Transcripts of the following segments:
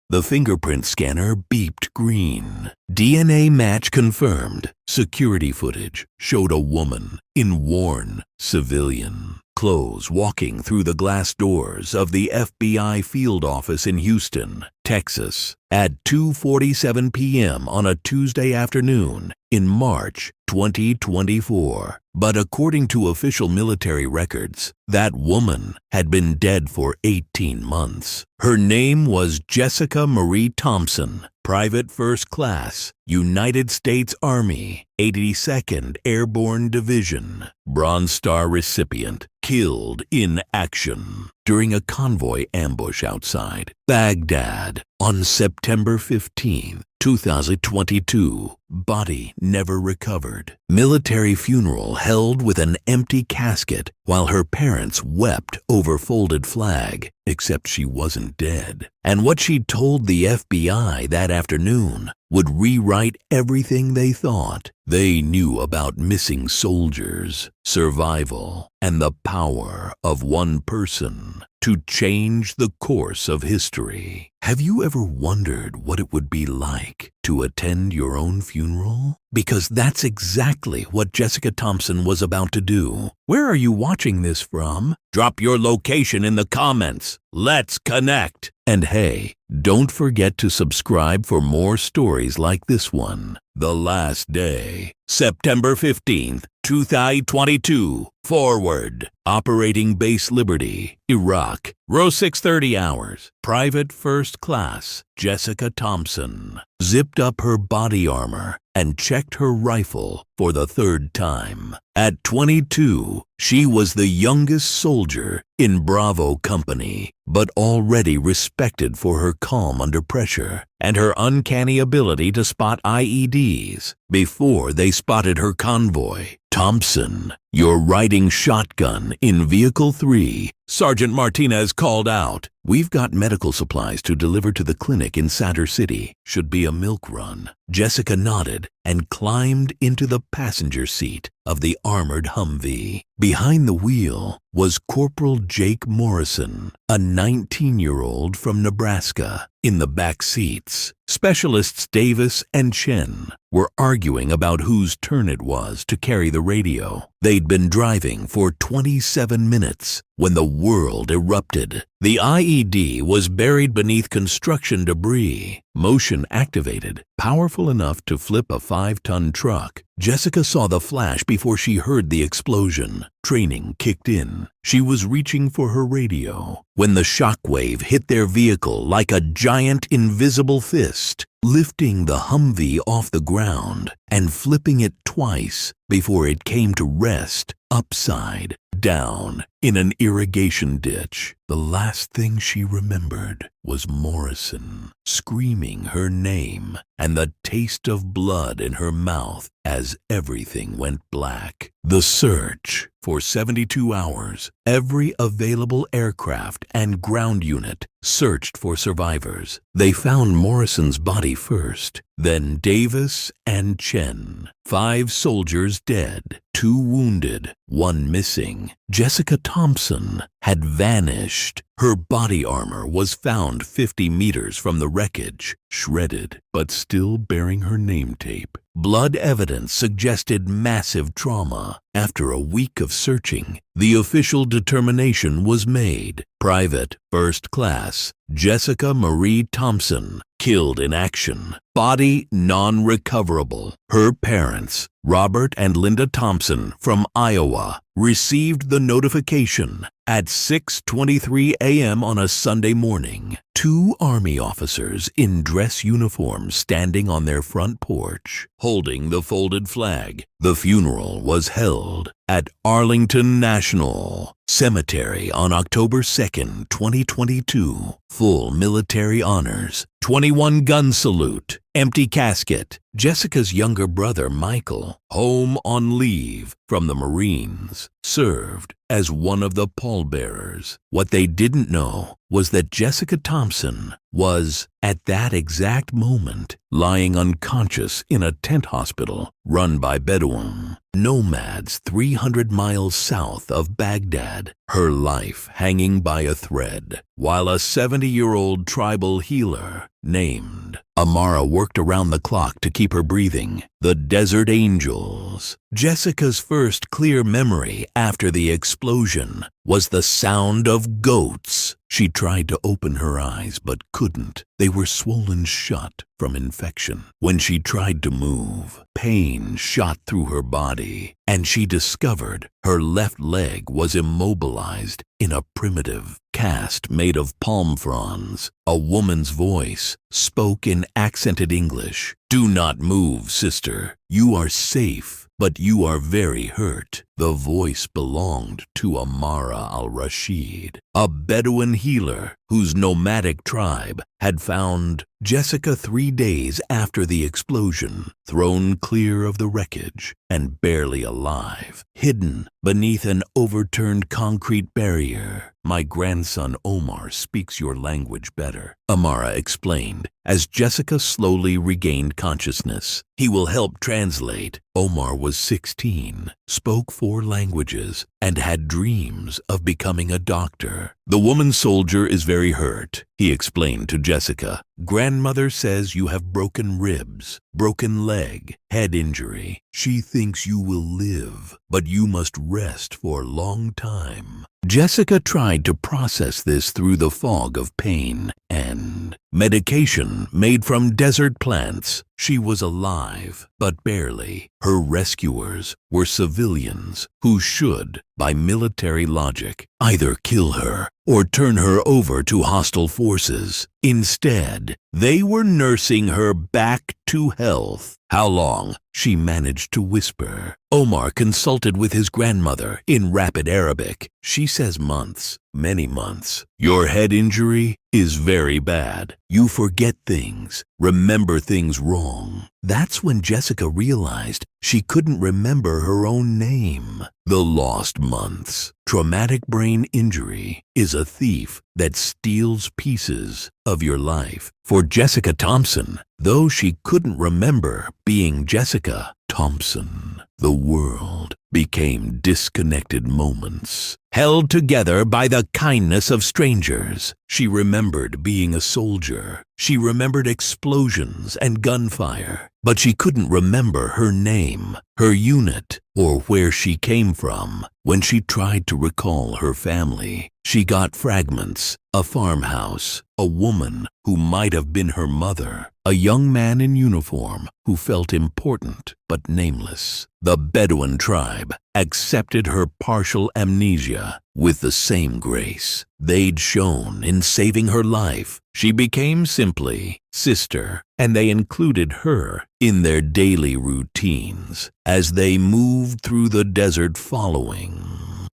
The fingerprint scanner beeped green. DNA match confirmed. Security footage showed a woman in worn civilian clothes walking through the glass doors of the FBI field office in Houston, Texas, at 2:47 p.m. on a Tuesday afternoon in March 2024. But according to official military records, that woman had been dead for 18 months. Her name was Jessica Marie Thompson, Private First Class, United States Army, 82nd Airborne Division, Bronze Star recipient, killed in action during a convoy ambush outside Baghdad on September 15, 2022. Body never recovered. Military funeral held with an empty casket while her parents wept over folded flag, except she wasn't dead. And what she told the FBI that afternoon would rewrite everything they thought they knew about missing soldiers, survival, and the power of one person to change the course of history. Have you ever wondered what it would be like to attend your own funeral? Because that's exactly what Jessica Thompson was about to do. Where are you watching this from? Drop your location in the comments. Let's connect. And hey, don't forget to subscribe for more stories like this one. The Last Day, September 15th, 2022. Forward. Operating Base Liberty, Iraq. Row 630 hours. Private First Class Jessica Thompson zipped up her body armor and checked her rifle for the third time. At 22, she was the youngest soldier in Bravo Company, but already respected for her calm under pressure and her uncanny ability to spot IEDs before they spotted her convoy. Thompson, you're riding shotgun in Vehicle 3. Sergeant Martinez called out. We've got medical supplies to deliver to the clinic in Sadr City. Should be a milk run. Jessica nodded and climbed into the passenger seat of the armored Humvee. Behind the wheel was Corporal Jake Morrison, a 19-year-old from Nebraska. In the back seats, Specialists Davis and Chen were arguing about whose turn it was to carry the radio. They'd been driving for 27 minutes when the world erupted. The IED was buried beneath construction debris, motion activated, powerful enough to flip a 5-ton truck. Jessica saw the flash before she heard the explosion. Training kicked in. She was reaching for her radio when the shockwave hit their vehicle like a giant invisible fist, lifting the Humvee off the ground and flipping it twice before it came to rest upside down in an irrigation ditch. The last thing she remembered was Morrison screaming her name and the taste of blood in her mouth as everything went black. The search for 72 hours, every available aircraft and ground unit searched for survivors. They found Morrison's body first, then Davis and Chen. 5 soldiers dead, 2 wounded, 1 missing. Jessica Thompson had vanished. Her body armor was found 50 meters from the wreckage, shredded but still bearing her name tape. Blood evidence suggested massive trauma. After a week of searching, the official determination was made. Private First Class Jessica Marie Thompson, killed in action. Body non-recoverable. Her parents, Robert and Linda Thompson from Iowa, received the notification at 6:23 a.m. on a Sunday morning. 2 Army officers in dress uniforms standing on their front porch, holding the folded flag. The funeral was held at Arlington National Cemetery on October 2nd, 2022. Full military honors, 21 gun salute, empty casket, Jessica's younger brother, Michael, home on leave from the Marines, served as one of the pallbearers. What they didn't know was that Jessica Thompson was, at that exact moment, lying unconscious in a tent hospital run by Bedouin nomads 300 miles south of Baghdad, her life hanging by a thread, while a 70-year-old tribal healer named Amara worked around the clock to keep her breathing. The Desert Angels. Jessica's first clear memory after the explosion was the sound of goats. She tried to open her eyes but couldn't. They were swollen shut from infection. When she tried to move, pain shot through her body, and she discovered her left leg was immobilized in a primitive cast made of palm fronds. A woman's voice spoke in accented English. "Do not move, sister. You are safe, but you are very hurt." The voice belonged to Amara al-Rashid, a Bedouin healer whose nomadic tribe had found Jessica 3 days after the explosion, thrown clear of the wreckage and barely alive, hidden beneath an overturned concrete barrier. "My grandson Omar speaks your language better," Amara explained as Jessica slowly regained consciousness. "He will help translate." Omar was 16, spoke 4 languages, and had dreams of becoming a doctor. "The woman soldier is very hurt," he explained to Jessica. "Grandmother says you have broken ribs, broken leg, head injury. She thinks you will live, but you must rest for a long time." Jessica tried to process this through the fog of pain and medication made from desert plants. She was alive, but barely. Her rescuers were civilians who should, by military logic, either kill her or turn her over to hostile forces. Instead, they were nursing her back to health. "How long?" she managed to whisper. Omar consulted with his grandmother in rapid Arabic. "She says months, many months. Your head injury is very bad. You forget things, remember things wrong." That's when Jessica realized she couldn't remember her own name. The lost months. Traumatic brain injury is a thief that steals pieces of your life. For Jessica Thompson, though she couldn't remember being Jessica Thompson, the world became disconnected moments, held together by the kindness of strangers. She remembered being a soldier. She remembered explosions and gunfire, but she couldn't remember her name, her unit, or where she came from. When she tried to recall her family, she got fragments: a farmhouse, a woman who might have been her mother, a young man in uniform who felt important but nameless. The Bedouin tribe accepted her partial amnesia with the same grace they'd shown in saving her life. She became simply sister, and they included her in their daily routines as they moved through the desert following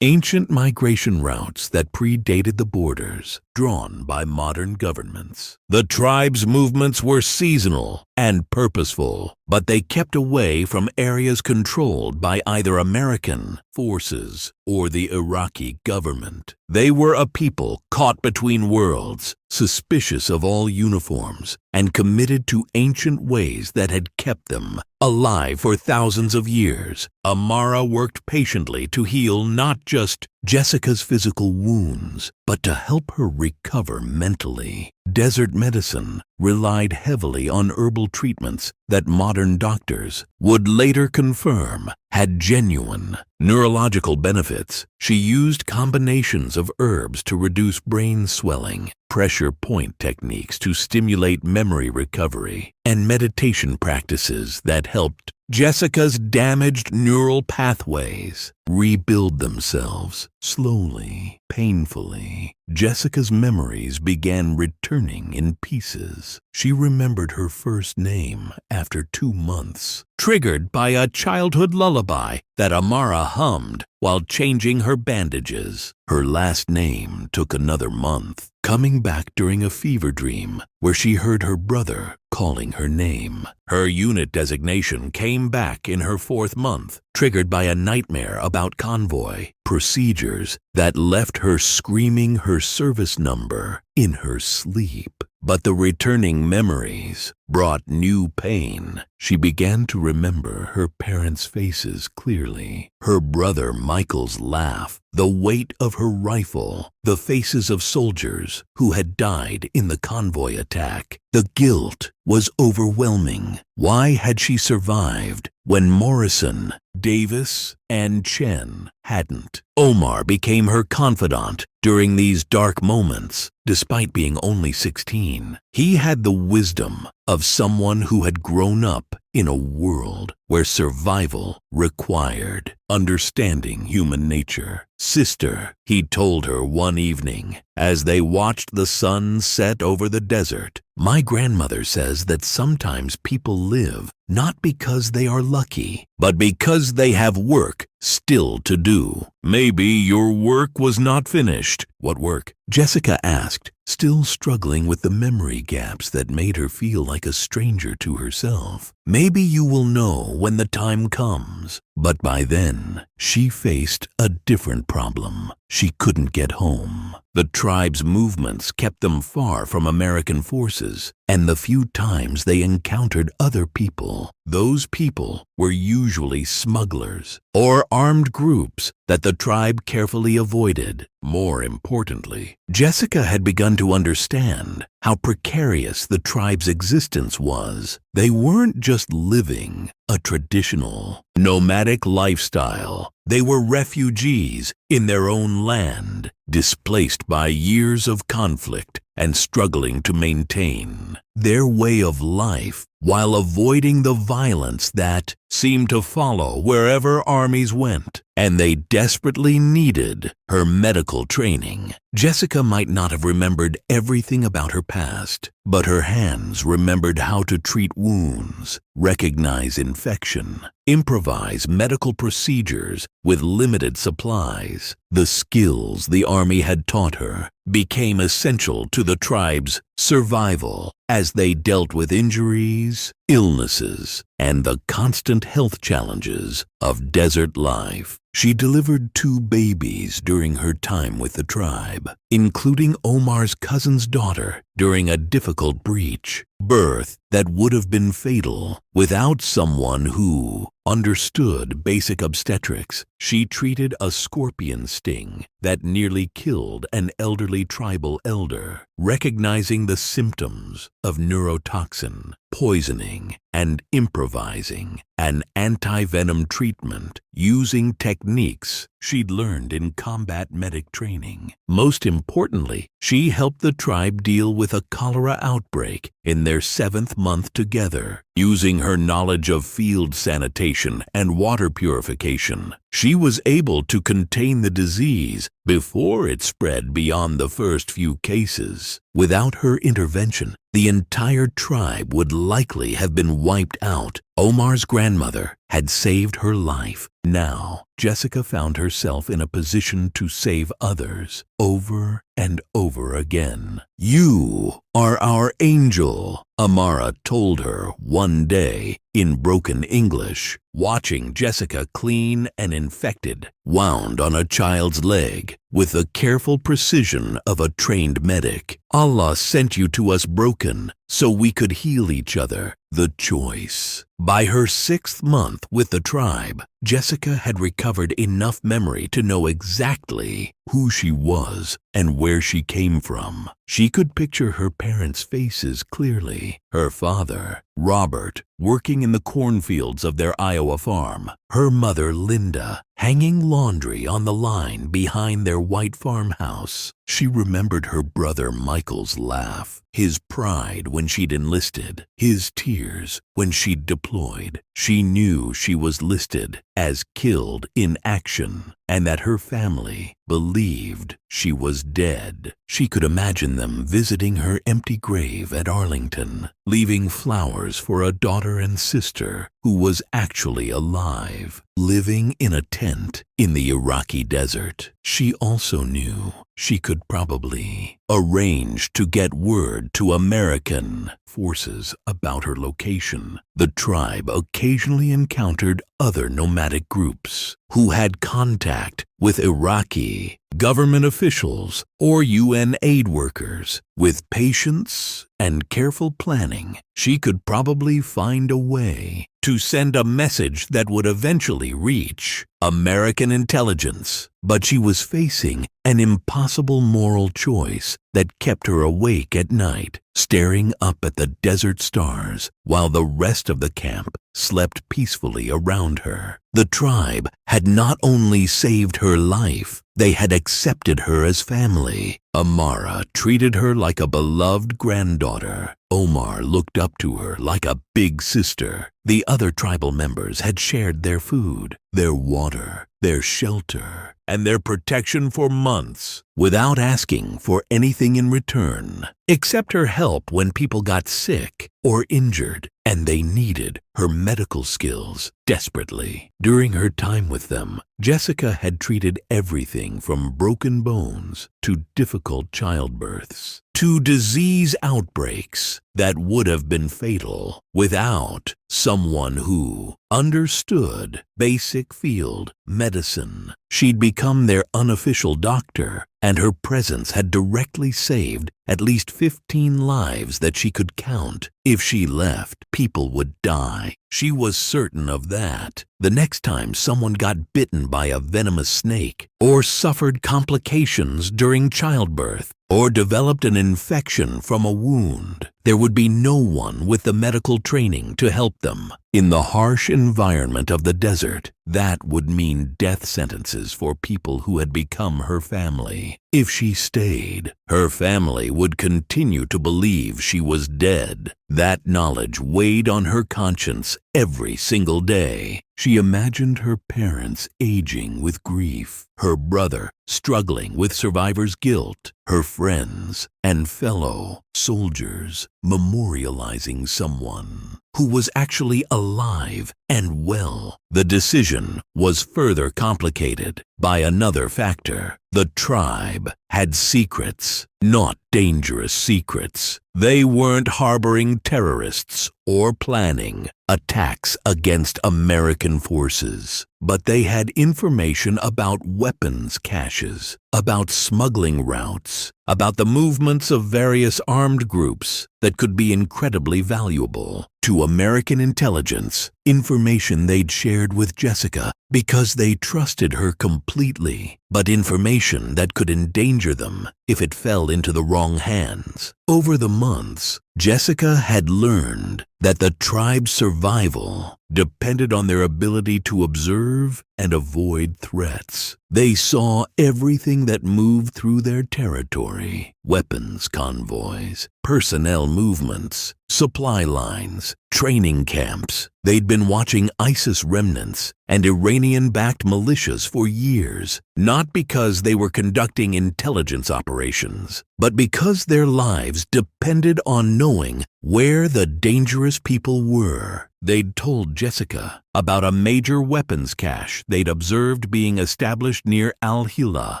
ancient migration routes that predated the borders drawn by modern governments. The tribe's movements were seasonal and purposeful, but they kept away from areas controlled by either American forces or the Iraqi government. They were a people caught between worlds, suspicious of all uniforms, and committed to ancient ways that had kept them alive for thousands of years. Amara worked patiently to heal not just Jessica's physical wounds, but to help her recover mentally. Desert medicine relied heavily on herbal treatments that modern doctors would later confirm had genuine neurological benefits. She used combinations of herbs to reduce brain swelling, pressure point techniques to stimulate memory recovery, and meditation practices that helped Jessica's damaged neural pathways. rebuild themselves slowly, painfully. Jessica's memories began returning in pieces. She remembered her first name after 2 months, triggered by a childhood lullaby that Amara hummed while changing her bandages. Her last name took another month, coming back during a fever dream where she heard her brother calling her name. Her unit designation came back in her 4th month, triggered by a nightmare about convoy procedures that left her screaming her service number in her sleep. But the returning memories brought new pain. She began to remember her parents' faces clearly. Her brother Michael's laugh, the weight of her rifle, the faces of soldiers who had died in the convoy attack. The guilt was overwhelming. Why had she survived when Morrison, Davis, and Chen hadn't? Omar became her confidant during these dark moments. Despite being only 16, he had the wisdom of someone who had grown up in a world where survival required understanding human nature. "Sister," he told her one evening as they watched the sun set over the desert, "my grandmother says that sometimes people live not because they are lucky, but because they have work still to do. Maybe your work was not finished." "What work?" Jessica asked, still struggling with the memory gaps that made her feel like a stranger to herself. "Maybe you will know when the time comes." But by then, she faced a different problem. She couldn't get home. The tribe's movements kept them far from American forces, and the few times they encountered other people, those people were usually smugglers or armed groups that the tribe carefully avoided. More importantly, Jessica had begun to understand how precarious the tribe's existence was. They weren't just living a traditional, nomadic lifestyle. They were refugees in their own land, displaced by years of conflict and struggling to maintain their way of life while avoiding the violence that seemed to follow wherever armies went. And they desperately needed her medical training. Jessica might not have remembered everything about her past, but her hands remembered how to treat wounds, recognize infection, improvise medical procedures with limited supplies. The skills the Army had taught her became essential to the tribe's survival as they dealt with injuries, illnesses, and the constant health challenges of desert life. She delivered 2 babies during her time with the tribe, including Omar's cousin's daughter during a difficult breech, birth that would have been fatal without someone who understood basic obstetrics. She treated a scorpion sting that nearly killed an elderly tribal elder, recognizing the symptoms of neurotoxin, poisoning, and improvising an anti-venom treatment using techniques she'd learned in combat medic training. Most importantly, she helped the tribe deal with a cholera outbreak in their 7th month together. Using her knowledge of field sanitation and water purification, she was able to contain the disease before it spread beyond the first few cases. Without her intervention, the entire tribe would likely have been wiped out. Omar's grandmother had saved her life. Now, Jessica found herself in a position to save others over and over again. "You are our angel," Amara told her one day in broken English, watching Jessica, clean and infected, wound on a child's leg with the careful precision of a trained medic. "Allah sent you to us broken so we could heal each other." The choice. By her 6th month with the tribe, Jessica had recovered enough memory to know exactly who she was and where she came from. She could picture her parents' faces clearly. Her father, Robert, working in the cornfields of their Iowa farm. her mother Linda hanging laundry on the line behind their white farmhouse. She remembered her brother Michael's laugh, his pride when she'd enlisted, his tears when she'd deployed. She knew she was listed as killed in action and that her family believed she was dead. She could imagine them visiting her empty grave at Arlington, leaving flowers for a daughter and sister who was actually alive, living in a tent in the Iraqi desert. She also knew she could probably arrange to get word to American forces about her location. The tribe occasionally encountered other nomadic groups who had contact with Iraqi government officials or UN aid workers. With patience and careful planning, she could probably find a way to send a message that would eventually reach American intelligence. But she was facing an impossible moral choice that kept her awake at night, staring up at the desert stars while the rest of the camp slept peacefully around her. The tribe had not only saved her life, they had accepted her as family. Amara treated her like a beloved granddaughter. Omar looked up to her like a big sister. The other tribal members had shared their food, their water, their shelter, and their protection for months without asking for anything in return, except her help when people got sick or injured and they needed her medical skills desperately. During her time with them, Jessica had treated everything from broken bones to difficult childbirths to disease outbreaks that would have been fatal without someone who understood basic field medicine. She'd become their unofficial doctor, and her presence had directly saved at least 15 lives that she could count. If she left, people would die. She was certain of that. The next time someone got bitten by a venomous snake, or suffered complications during childbirth, or developed an infection from a wound, there would be no one with the medical training to help them. In the harsh environment of the desert, that would mean death sentences for people who had become her family. If she stayed, her family would continue to believe she was dead. That knowledge weighed on her conscience every single day. She imagined her parents aging with grief, her brother struggling with survivor's guilt, her friends and fellow soldiers memorializing someone who was actually alive and well. The decision was further complicated by another factor. The tribe had secrets, not dangerous secrets. They weren't harboring terrorists or planning attacks against American forces, but they had information about weapons caches, about smuggling routes, about the movements of various armed groups that could be incredibly valuable to American intelligence, information they'd shared with Jessica because they trusted her completely, but information that could endanger them if it fell into the wrong hands. Over the months, Jessica had learned that the tribe's survival depended on their ability to observe and avoid threats. They saw everything that moved through their territory: weapons convoys, personnel movements, supply lines, training camps. They'd been watching ISIS remnants and Iranian-backed militias for years, not because they were conducting intelligence operations, but because their lives depended on knowing where the dangerous people were. They'd told Jessica about a major weapons cache they'd observed being established near Al-Hila.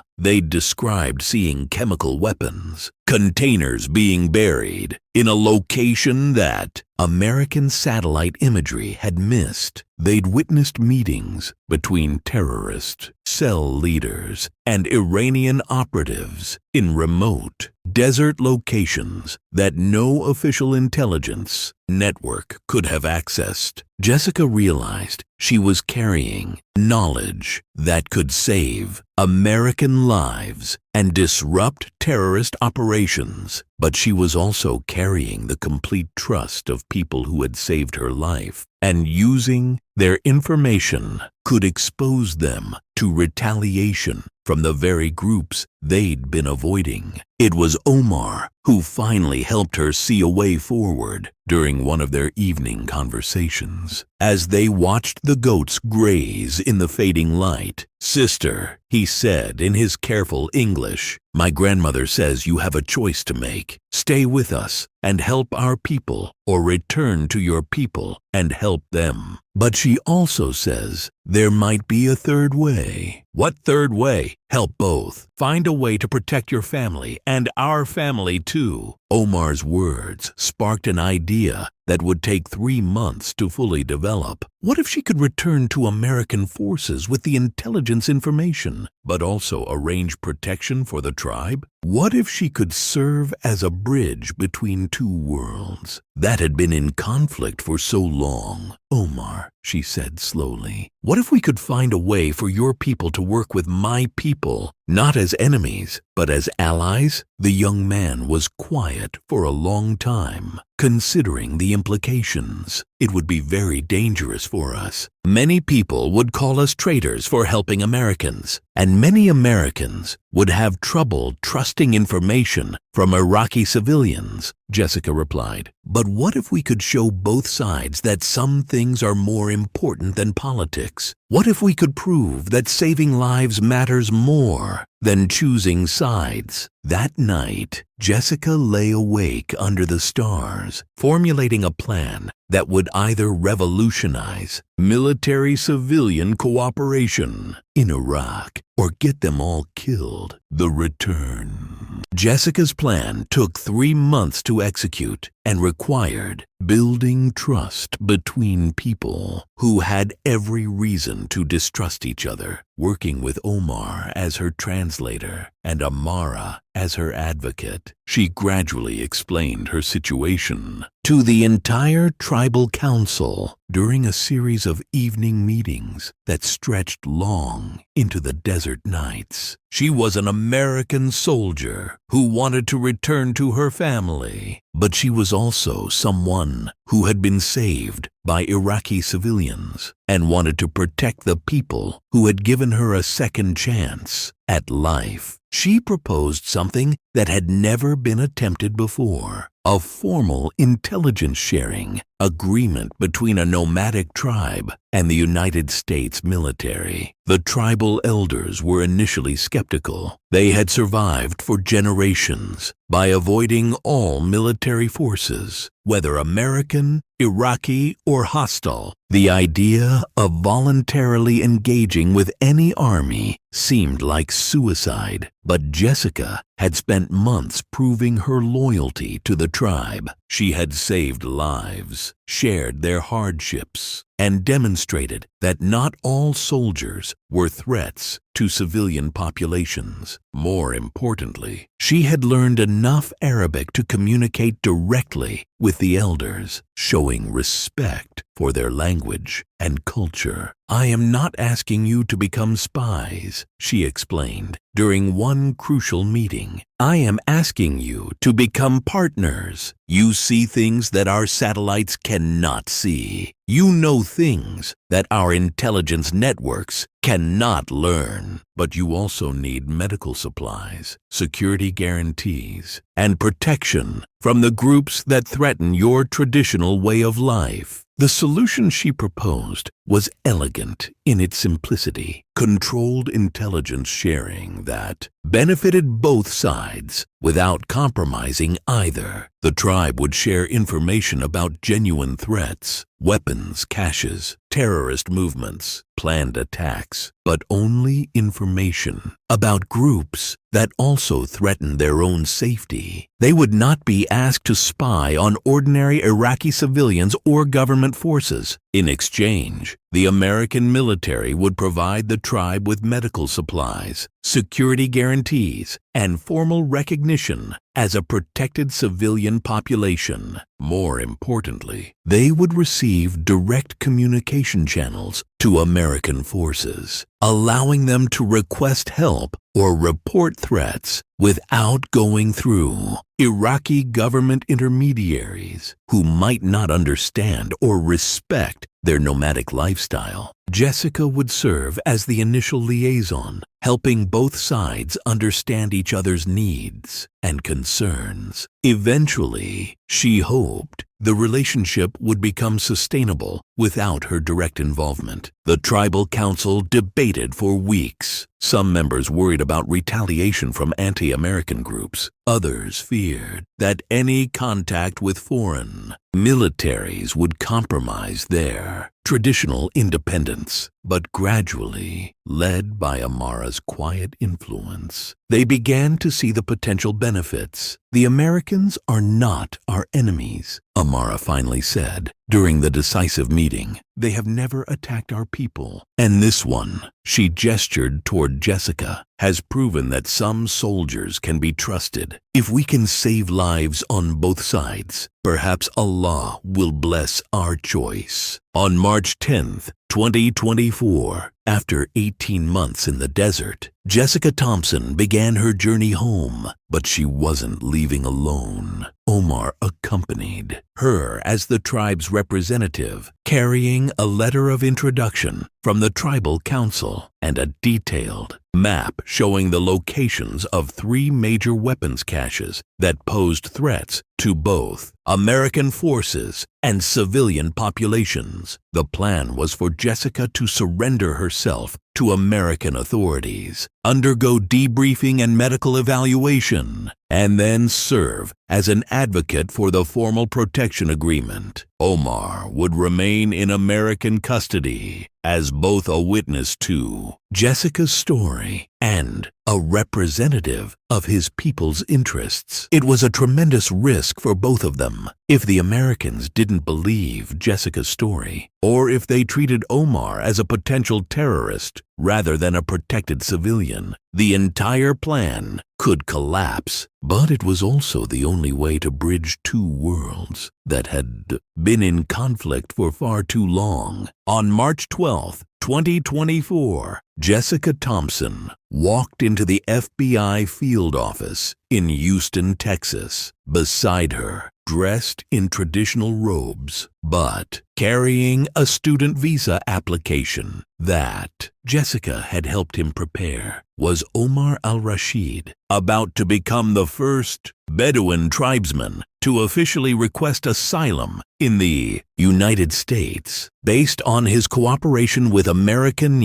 They'd described seeing chemical weapons, containers being buried in a location that American satellite imagery had missed. They'd witnessed meetings between terrorist cell leaders and Iranian operatives in remote desert locations that no official intelligence network could have accessed. Jessica realized she was carrying knowledge that could save American lives and disrupt terrorist operations. But she was also carrying the complete trust of people who had saved her life, and using their information could expose them to retaliation from the very groups they'd been avoiding. It was Omar who finally helped her see a way forward during one of their evening conversations. As they watched the goats graze in the fading light, "Sister," he said in his careful English, "my grandmother says you have a choice to make. Stay with us and help our people, or return to your people and help them. But she also says there might be a third way." "What third way?" "Help both. Find a way to protect your family and our family too." Omar's words sparked an idea that would take 3 months to fully develop. What if she could return to American forces with the intelligence information, but also arrange protection for the tribe? What if she could serve as a bridge between two worlds that had been in conflict for so long? "Omar," she said slowly, "what if we could find a way for your people to work with my people, not as enemies, but as allies?" The young man was quiet for a long time, considering the implications. "It would be very dangerous for us. Many people would call us traitors for helping Americans, and many Americans would have trouble trusting information from Iraqi civilians," Jessica replied. "But what if we could show both sides that some things are more important than politics? What if we could prove that saving lives matters more than choosing sides?" That night, Jessica lay awake under the stars, formulating a plan that would either revolutionize military-civilian cooperation in Iraq or get them all killed. The return. Jessica's plan took 3 months to execute and required building trust between people who had every reason to distrust each other, working with Omar as her translator and Amara as her advocate. She gradually explained her situation to the entire tribal council during a series of evening meetings that stretched long into the desert nights. She was an American soldier who wanted to return to her family, but she was also someone who had been saved by Iraqi civilians and wanted to protect the people who had given her a second chance at life. She proposed something that had never been attempted before: a formal intelligence sharing agreement between a nomadic tribe and the United States military. The tribal elders were initially skeptical. They had survived for generations by avoiding all military forces, whether American, Iraqi, or hostile. The idea of voluntarily engaging with any army seemed like suicide, but Jessica had spent months proving her loyalty to the tribe. She had saved lives, shared their hardships, and demonstrated that not all soldiers were threats to civilian populations. More importantly, she had learned enough Arabic to communicate directly with the elders, showing respect for their language and culture. "I am not asking you to become spies," she explained during one crucial meeting. "I am asking you to become partners. You see things that our satellites cannot see. You know things that our intelligence networks cannot learn. But you also need medical supplies, security guarantees, and protection from the groups that threaten your traditional way of life." The solution she proposed was elegant in its simplicity: controlled intelligence sharing that benefited both sides without compromising either. The tribe would share information about genuine threats, weapons caches, terrorist movements, planned attacks, but only information about groups that also threatened their own safety. They would not be asked to spy on ordinary Iraqi civilians or government forces. In exchange, the American military would provide the tribe with medical supplies, security guarantees, and formal recognition as a protected civilian population. More importantly, they would receive direct communication channels to American forces. allowing them to request help or report threats without going through Iraqi government intermediaries who might not understand or respect their nomadic lifestyle. Jessica would serve as the initial liaison, helping both sides understand each other's needs and concerns. Eventually, she hoped the relationship would become sustainable without her direct involvement. The tribal council debated for weeks. Some members worried about retaliation from anti-American groups. Others feared that any contact with foreign militaries would compromise their traditional independence. But gradually, led by Amara's quiet influence, they began to see the potential benefits. "The Americans are not our enemies," Amara finally said during the decisive meeting. "They have never attacked our people. And this one," she gestured toward Jessica, "has proven that some soldiers can be trusted. If we can save lives on both sides, perhaps Allah will bless our choice." On March 10th, 2024, after 18 months in the desert, Jessica Thompson began her journey home, but she wasn't leaving alone. Omar accompanied her as the tribe's representative, carrying a letter of introduction from the tribal council and a detailed map showing the locations of 3 major weapons caches that posed threats to both American forces and civilian populations. The plan was for Jessica to surrender herself to American authorities, undergo debriefing and medical evaluation, and then serve as an advocate for the formal protection agreement. Omar would remain in American custody as both a witness to Jessica's story and a representative of his people's interests. It was a tremendous risk for both of them. If the Americans didn't believe Jessica's story, or if they treated Omar as a potential terrorist rather than a protected civilian, the entire plan could collapse. But it was also the only way to bridge 2 worlds that had been in conflict for far too long. On March 12th, 2024, Jessica Thompson walked into the FBI field office in Houston, Texas. Beside her, dressed in traditional robes, but carrying a student visa application that Jessica had helped him prepare, was Omar al-Rashid, about to become the first Bedouin tribesman to officially request asylum in the United States based on his cooperation with American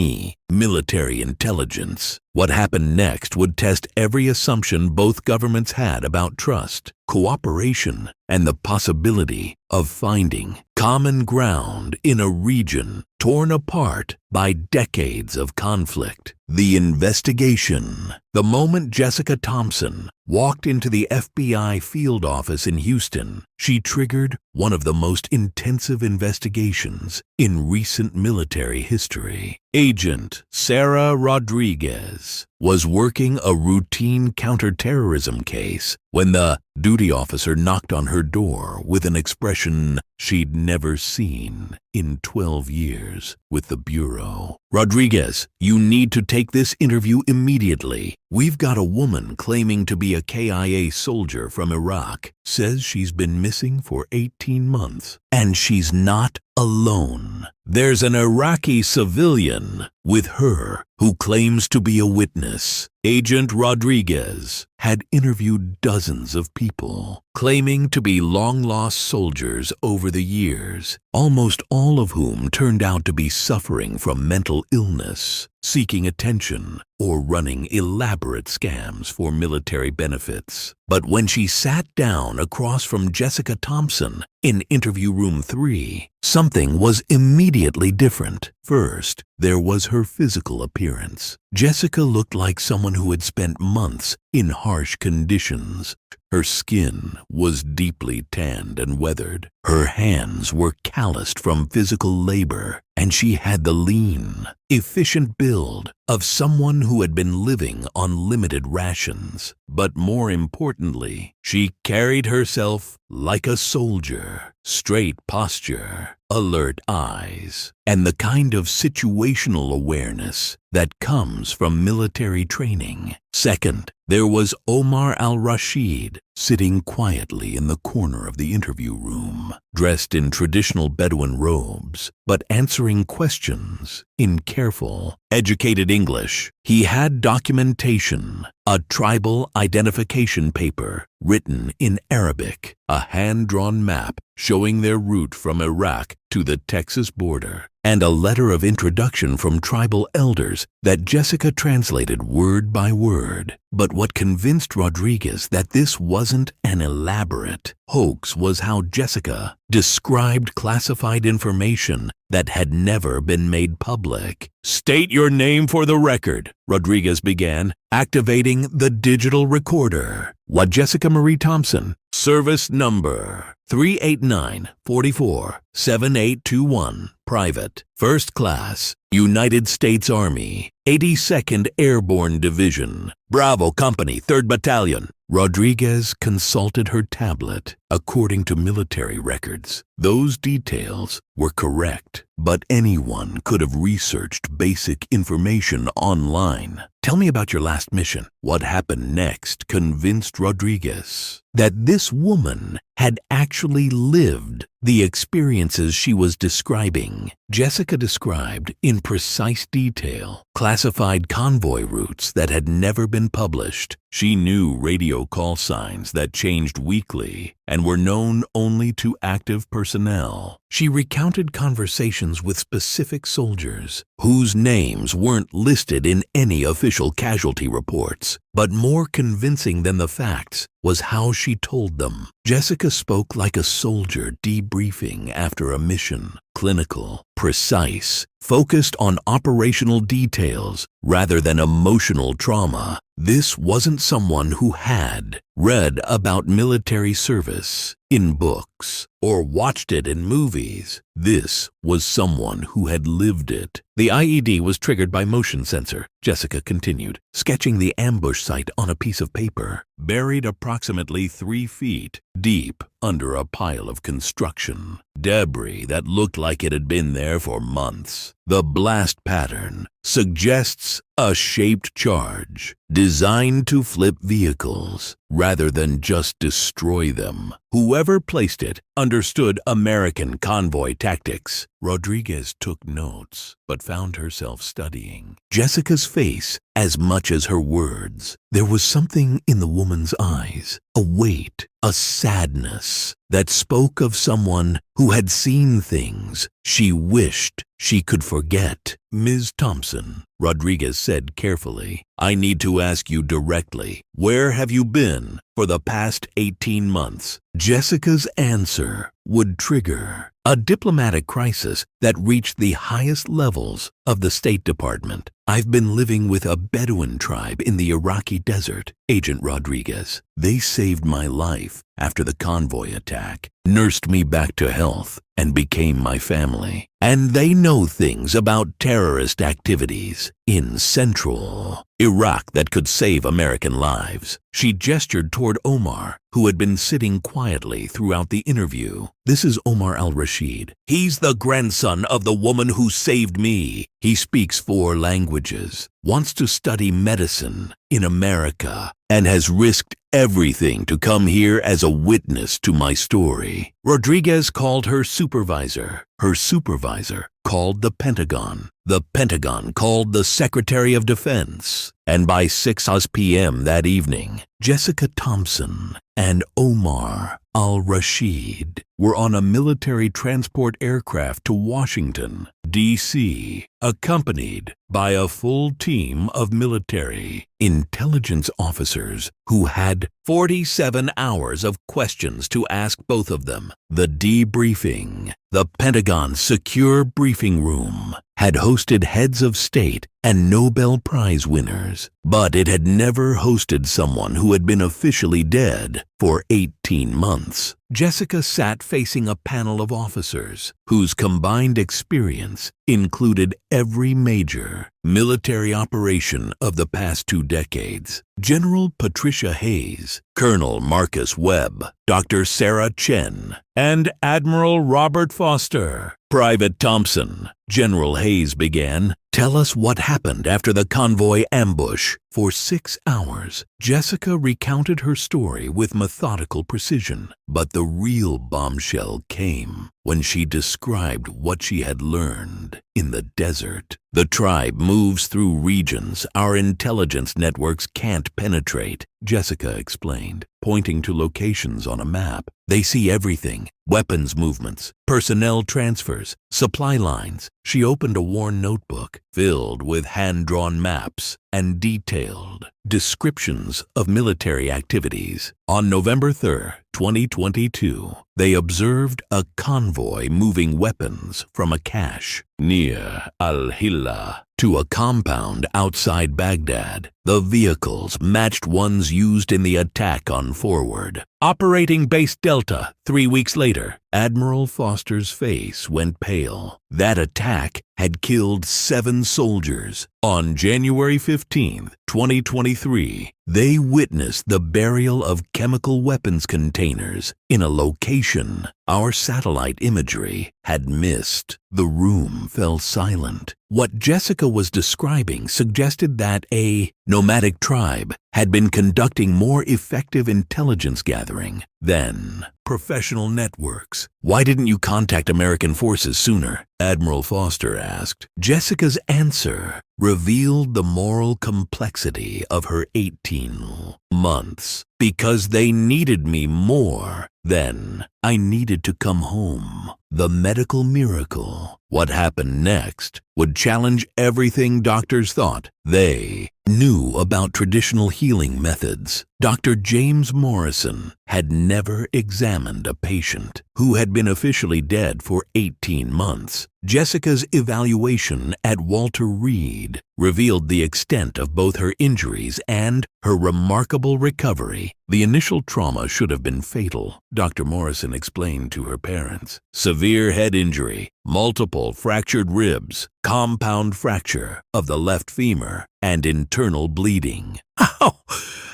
military intelligence. What happened next would test every assumption both governments had about trust, cooperation, and the possibility of finding common ground in a region torn apart by decades of conflict. The investigation. The moment Jessica Thompson walked into the FBI field office in Houston, she triggered one of the most intensive investigations in recent military history. Agent Sarah Rodriguez was working a routine counterterrorism case when the duty officer knocked on her door with an expression she'd never seen in 12 years with the Bureau. "Rodriguez, you need to take this interview immediately. We've got a woman claiming to be a KIA soldier from Iraq, says she's been missing for 18 months, and she's not alone. There's an Iraqi civilian with her who claims to be a witness." Agent Rodriguez had interviewed dozens of people claiming to be long-lost soldiers over the years, almost all of whom turned out to be suffering from mental illness, seeking attention, or running elaborate scams for military benefits. But when she sat down across from Jessica Thompson in interview room 3, something was immediately different. First, there was her physical appearance. Jessica looked like someone who had spent months in harsh conditions. Her skin was deeply tanned and weathered. Her hands were calloused from physical labor, and she had the lean, efficient build of someone who had been living on limited rations. But more importantly, she carried herself like a soldier, straight posture, alert eyes, and the kind of situational awareness that comes from military training. Second, there was Omar al-Rashid sitting quietly in the corner of the interview room, dressed in traditional Bedouin robes, but answering questions in careful, educated English. He had documentation, a tribal identification paper written in Arabic, a hand-drawn map showing their route from Iraq to the Texas border, and a letter of introduction from tribal elders that Jessica translated word by word. But what convinced Rodriguez that this wasn't an elaborate hoax was how Jessica described classified information that had never been made public. "State your name for the record," Rodriguez began, activating the digital recorder. "What, Jessica Marie Thompson, service number 389-44-7821, private, first class, United States Army, 82nd Airborne Division, Bravo Company, 3rd Battalion." Rodriguez consulted her tablet. According to military records, those details were correct, but anyone could have researched basic information online. "Tell me about your last mission." What happened next convinced Rodriguez that this woman had actually lived the experiences she was describing. Jessica described in precise detail classified convoy routes that had never been published. She knew radio call signs that changed weekly and were known only to active personnel. She recounted conversations with specific soldiers whose names weren't listed in any official casualty reports. But more convincing than the facts was how she told them. Jessica spoke like a soldier debriefing after a mission, clinical, precise, focused on operational details rather than emotional trauma. This wasn't someone who had read about military service in books or watched it in movies. This was someone who had lived it. "The IED was triggered by motion sensor," Jessica continued, sketching the ambush site on a piece of paper, buried approximately 3 feet deep under a pile of construction debris that looked like it had been there for months. "The blast pattern suggests a shaped charge designed to flip vehicles rather than just destroy them. Whoever placed it understood American convoy tactics." Rodriguez took notes, but found herself studying Jessica's face as much as her words. There was something in the woman's eyes, a weight, a sadness that spoke of someone who had seen things she wished she could forget. "Ms. Thompson," Rodriguez said carefully, "I need to ask you directly, where have you been for the past 18 months? Jessica's answer would trigger a diplomatic crisis that reached the highest levels of the State Department. "I've been living with a Bedouin tribe in the Iraqi desert, Agent Rodriguez. They saved my life after the convoy attack, nursed me back to health, and became my family. And they know things about terrorist activities in central Iraq that could save American lives." She gestured toward Omar, who had been sitting quietly throughout the interview. "This is Omar al-Rashid. He's the grandson of the woman who saved me. He speaks 4 languages, wants to study medicine in America, and has risked everything to come here as a witness to my story." Rodriguez called her supervisor. Her supervisor called the Pentagon. The Pentagon called the Secretary of Defense. And by 6 p.m. that evening, Jessica Thompson and Omar al-Rashid were on a military transport aircraft to Washington, D.C., accompanied by a full team of military intelligence officers who had 47 hours of questions to ask both of them. The debriefing, the Pentagon's secure briefing room, had hosted heads of state and Nobel Prize winners, but it had never hosted someone who had been officially dead for 18 months. Jessica sat facing a panel of officers whose combined experience included every major military operation of the past 2 decades. General Patricia Hayes, Colonel Marcus Webb, Dr. Sarah Chen, and Admiral Robert Foster. Private Thompson, General Hayes began, "Tell us what happened after the convoy ambush." For 6 hours, Jessica recounted her story with methodical precision, but the real bombshell came when she described what she had learned in the desert. The tribe moves through regions our intelligence networks can't penetrate, Jessica explained, pointing to locations on a map. They see everything: weapons movements, personnel transfers, supply lines. She opened a worn notebook filled with hand-drawn maps and detailed descriptions of military activities. On November 3, 2022, they observed a convoy moving weapons from a cache near Al-Hilla to a compound outside Baghdad. The vehicles matched ones used in the attack on Forward. Operating Base Delta 3 weeks later, Admiral Foster's face went pale. That attack had killed 7 soldiers. On January 15, 2023, they witnessed the burial of chemical weapons containers in a location our satellite imagery had missed. The room fell silent. What Jessica was describing suggested that a nomadic tribe had been conducting more effective intelligence gathering than professional networks. "Why didn't you contact American forces sooner?" Admiral Foster asked. Jessica's answer revealed the moral complexity of her 18 months. "Because they needed me more than I needed to come home." The medical miracle. What happened next would challenge everything doctors thought they knew about traditional healing methods. Dr. James Morrison had never examined a patient who had been officially dead for 18 months. Jessica's evaluation at Walter Reed revealed the extent of both her injuries and her remarkable recovery. The initial trauma should have been fatal, Dr. Morrison explained to her parents. Severe head injury, multiple fractured ribs, compound fracture of the left femur, and internal bleeding.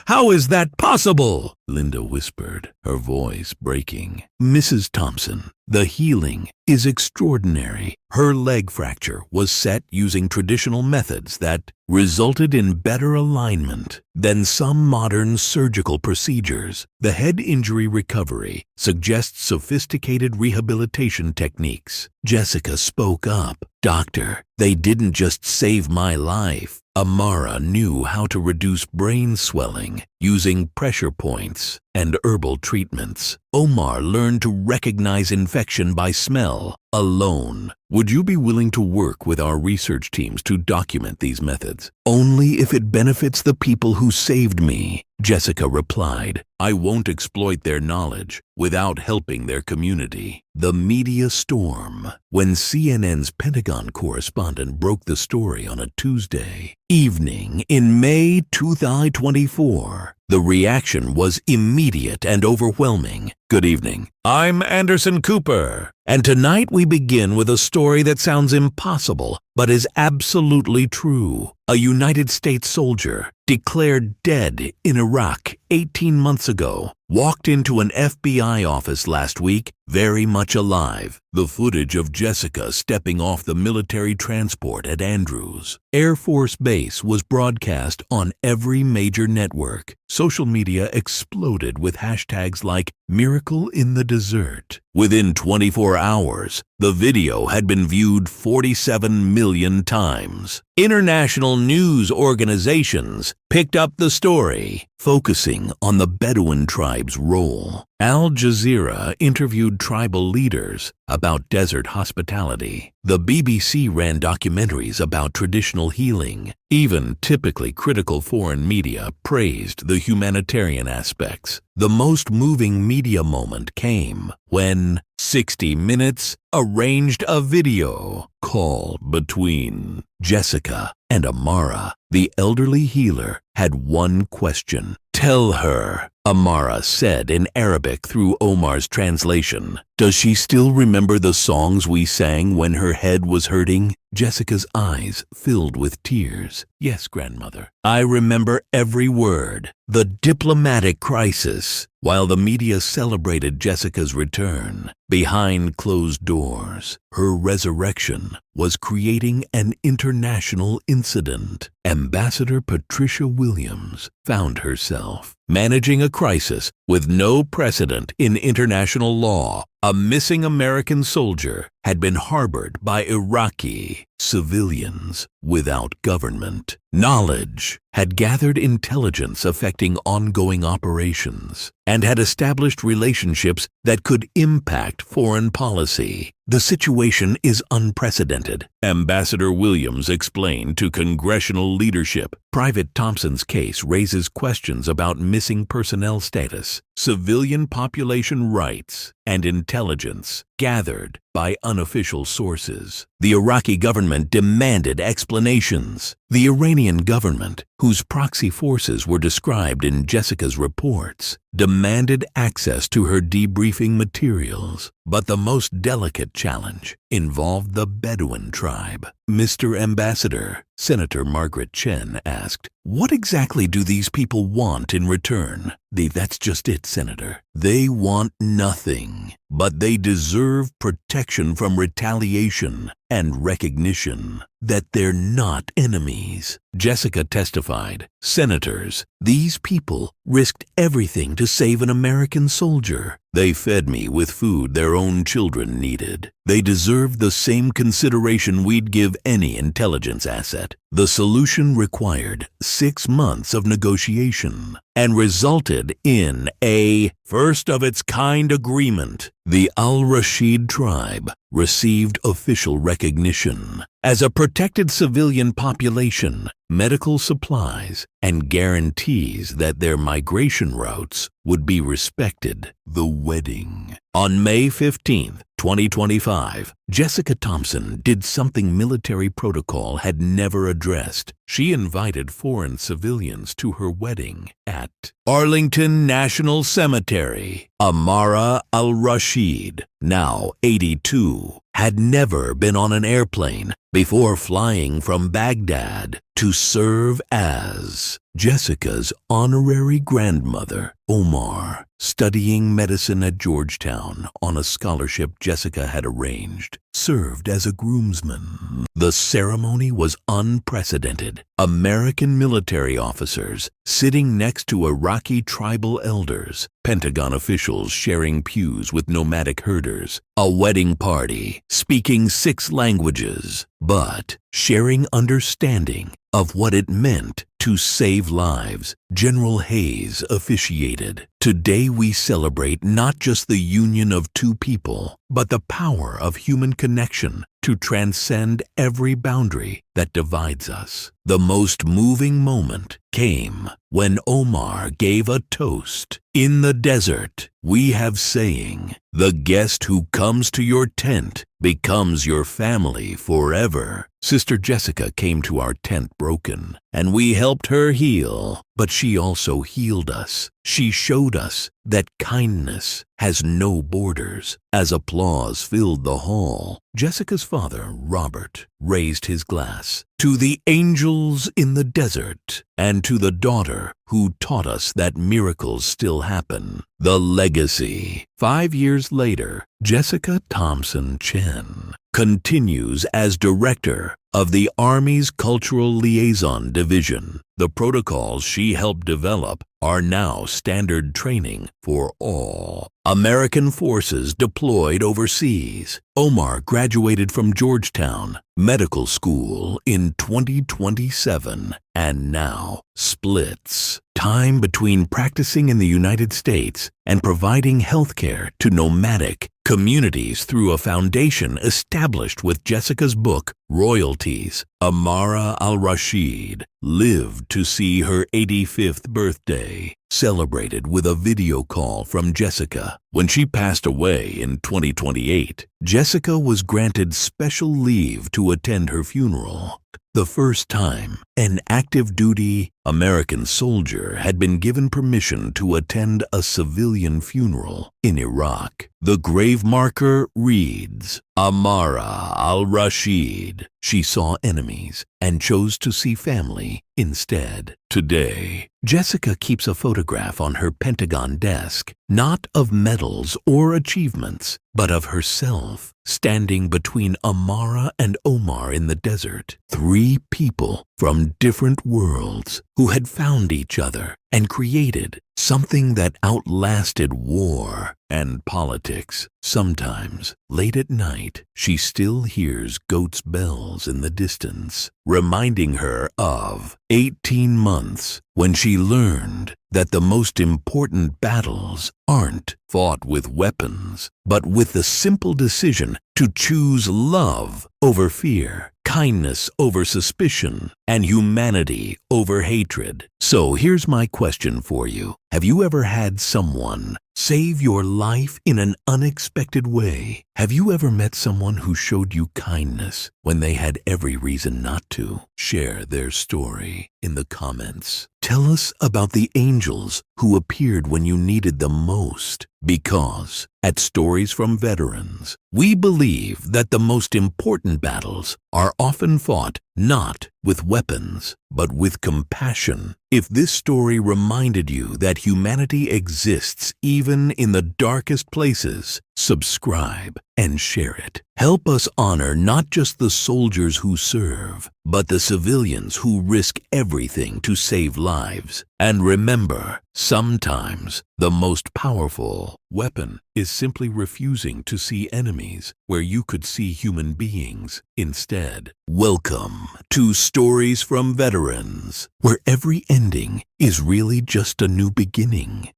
How is that possible?" Linda whispered, her voice breaking. "Mrs. Thompson, the healing is extraordinary. Her leg fracture was set using traditional methods that resulted in better alignment than some modern surgical procedures. The head injury recovery suggests sophisticated rehabilitation techniques." Jessica spoke up. "Doctor, they didn't just save my life. Amara knew how to reduce brain swelling using pressure points and herbal treatments. Omar learned to recognize infection by smell alone. Would you be willing to work with our research teams to document these methods?" "Only if it benefits the people who saved me," Jessica replied. "I won't exploit their knowledge without helping their community." The media storm. When CNN's Pentagon correspondent broke the story on a Tuesday evening in May 2024, the reaction was immediate and overwhelming. "Good evening. I'm Anderson Cooper, and tonight we begin with a story that sounds impossible but is absolutely true. A United States soldier, declared dead in Iraq 18 months ago, walked into an FBI office last week very much alive." The footage of Jessica stepping off the military transport at Andrews Air Force Base was broadcast on every major network. Social media exploded with hashtags like "Miracle in the Desert." Within 24 hours, the video had been viewed 47 million times. International news organizations picked up the story, focusing on the Bedouin tribe's role. Al Jazeera interviewed tribal leaders about desert hospitality. The BBC ran documentaries about traditional healing. Even typically critical foreign media praised the humanitarian aspects. The most moving media moment came when 60 Minutes arranged a video call between Jessica and Amara. The elderly healer had one question. "Tell her," Amara said in Arabic through Omar's translation. "Does she still remember the songs we sang when her head was hurting?" Jessica's eyes filled with tears. "Yes, grandmother. I remember every word." The diplomatic crisis. While the media celebrated Jessica's return, behind closed doors, her resurrection was creating an international incident. Ambassador Patricia Williams found herself managing a crisis with no precedent in international law. A missing American soldier had been harbored by Iraqi civilians without government. Knowledge had gathered intelligence affecting ongoing operations and had established relationships that could impact foreign policy. The situation is unprecedented, Ambassador Williams explained to congressional leadership. Private Thompson's case raises questions about missing personnel status, civilian population rights, and intelligence gathered by unofficial sources. The Iraqi government demanded explanations. The Iranian government, whose proxy forces were described in Jessica's reports, demanded access to her debriefing materials. But the most delicate challenge involved the Bedouin tribe. "Mr. Ambassador," Senator Margaret Chen asked, "what exactly do these people want in return?" "That's just it, Senator. They want nothing, but they deserve protection from retaliation and recognition that they're not enemies." Jessica testified, "Senators, these people risked everything to save an American soldier. They fed me with food their own children needed. They deserve the same consideration we'd give any intelligence asset." The solution required 6 months of negotiation and resulted in a first-of-its-kind agreement. The Al-Rashid tribe received official recognition as a protected civilian population, medical supplies, and guarantees that their migration routes would be respected. The wedding. On May 15, 2025, Jessica Thompson did something military protocol had never addressed. She invited foreign civilians to her wedding at Arlington National Cemetery. Amara al-Rashid, now 82, had never been on an airplane before flying from Baghdad to serve as Jessica's honorary grandmother. Omar, studying medicine at Georgetown on a scholarship Jessica had arranged, served as a groomsman. The ceremony was unprecedented. American military officers sitting next to Iraqi tribal elders, Pentagon officials sharing pews with nomadic herders, a wedding party speaking 6 languages, but sharing understanding of what it meant to save lives. General Hayes officiated. "Today we celebrate not just the union of 2 people, but the power of human connection to transcend every boundary that divides us." The most moving moment came when Omar gave a toast. "In the desert, we have saying, the guest who comes to your tent becomes your family forever." Sister Jessica came to our tent broken, and we helped her heal, but she also healed us. She showed us that kindness has no borders. As applause filled the hall, Jessica's father, Robert, raised his glass. "To the angels in the desert, and to the daughter who taught us that miracles still happen." The legacy. 5 years later, Jessica Thompson Chen continues as director of the Army's Cultural Liaison Division. The protocols she helped develop are now standard training for all American forces deployed overseas. Omar graduated from Georgetown Medical School in 2027 and now splits time between practicing in the United States and providing healthcare to nomadic communities through a foundation established with Jessica's book, Royalties. Amara al-Rashid lived to see her 85th birthday celebrated with a video call from Jessica. When she passed away in 2028, Jessica was granted special leave to attend her funeral. The first time an active-duty American soldier had been given permission to attend a civilian funeral in Iraq. The grave marker reads, Amara al-Rashid. She saw enemies and chose to see family instead. Today, Jessica keeps a photograph on her Pentagon desk, not of medals or achievements, but of herself, standing between Amara and Omar in the desert. Three people from different worlds who had found each other and created something that outlasted war and politics. Sometimes, late at night, she still hears goats' bells in the distance, reminding her of 18 months when she learned that the most important battles aren't fought with weapons, but with the simple decision to choose love over fear, kindness over suspicion, and humanity over hatred. So here's my question for you. Have you ever had someone save your life in an unexpected way? Have you ever met someone who showed you kindness when they had every reason not to? Share their story in the comments. Tell us about the angels who appeared when you needed them most. Because at Stories from Veterans, we believe that the most important battles are often fought not with weapons, but with compassion. If this story reminded you that humanity exists even in the darkest places, subscribe and share it. Help us honor not just the soldiers who serve, but the civilians who risk everything to save lives. And remember, sometimes the most powerful weapon is simply refusing to see enemies where you could see human beings instead. Welcome to Stories from Veterans, where every ending is really just a new beginning.